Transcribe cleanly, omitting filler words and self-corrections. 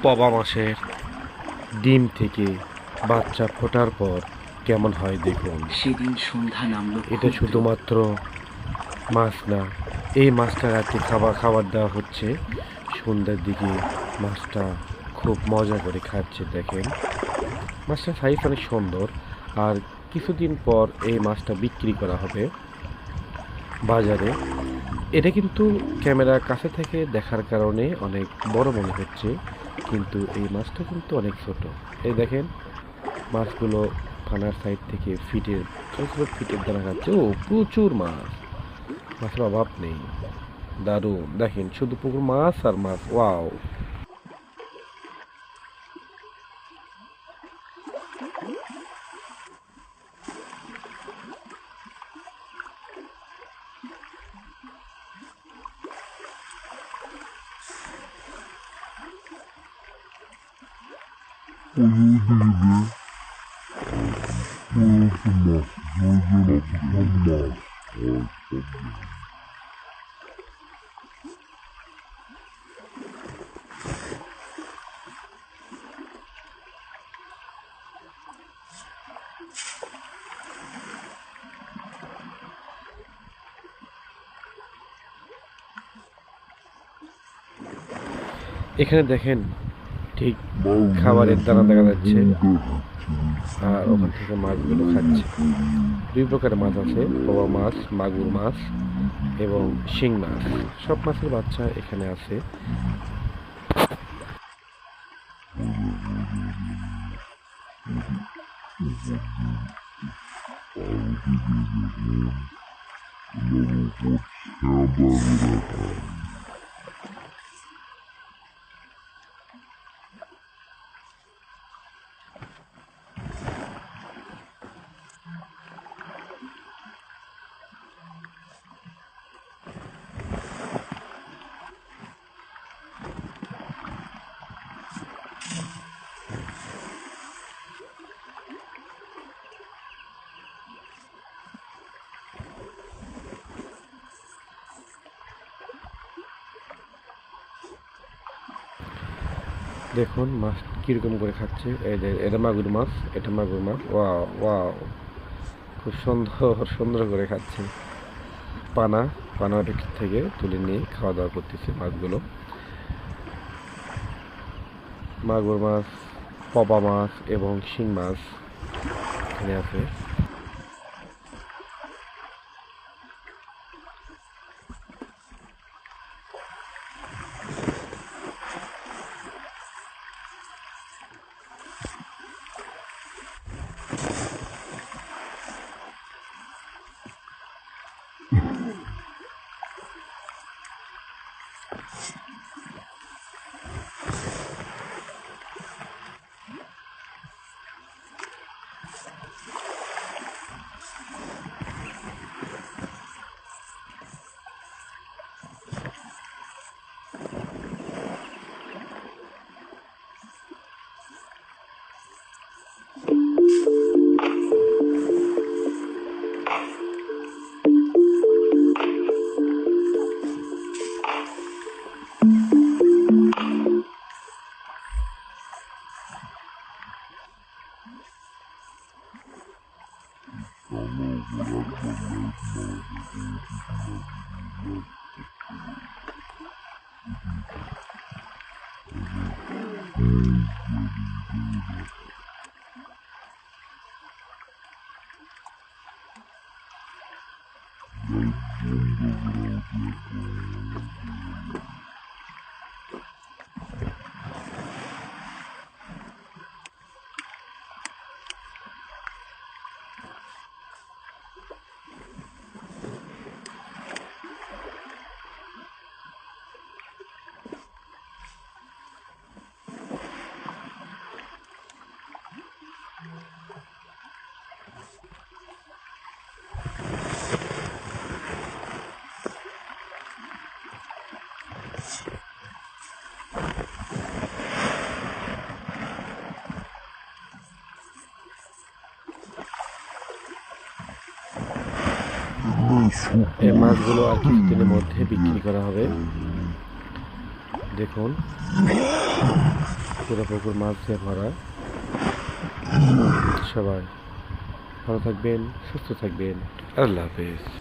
পবা মাছের ডিম থেকে বাচ্চা ফোটার পর কেমন হয় দেখুন। সেদিন সন্ধ্যা নামলো। এটা শুধুমাত্র মাছ না, এই মাছটা রাতে খাবার দেওয়া হচ্ছে। সন্ধ্যার দিকে মাছটা খুব মজা করে খাচ্ছে দেখেন। মাছটার সাইজ অনেক সুন্দর। আর কিছুদিন পর এই মাছটা বিক্রি করা হবে বাজারে। এটা কিন্তু ক্যামেরার কাছে থেকে দেখার কারণে অনেক বড় মনে হচ্ছে, কিন্তু এই মাছটা কিন্তু অনেক ছোট। এই দেখেন মাছগুলো ফানার সাইড থেকে ফিটের ছোট ছোট ফিটের দ্বারা খাচ্ছে। ও প্রচুর মাছ, মাছের অভাব নেই। দারুণ, দেখেন শুধু পুকুর মাছ আর মাছ। ওয়াও! এখানে দেখেন ঠিক খাবারের দানা দেখা যাচ্ছে, আর ওখান থেকে মাছগুলো খাচ্ছে। দুই প্রকারের মাছ আছে, পোয়া মাছ, মাগুর মাছ এবং শিং মাছ। সব মাছের বাচ্চা এখানে আছে। দেখুন মাছ কিরকম করে খাচ্ছে। এটা মাগুর মাছ, এটা মাগুর মাছ। ওয়াও ওয়াও, খুব সুন্দর করে খাচ্ছে। পানা থেকে তুলে নিয়ে খাওয়া দাওয়া করতেছে মাছগুলো। মাগুর মাছ, পবা মাছ এবং শিং মাছ এখানে আছে। এই মাছগুলো আর কিছুদিনের মধ্যে বিক্রি করা হবে। দেখুন পুরো পুকুর মাছ দিয়ে ভরা। সবাই ভালো থাকবেন, সুস্থ থাকবেন। আল্লাহ হাফেজ।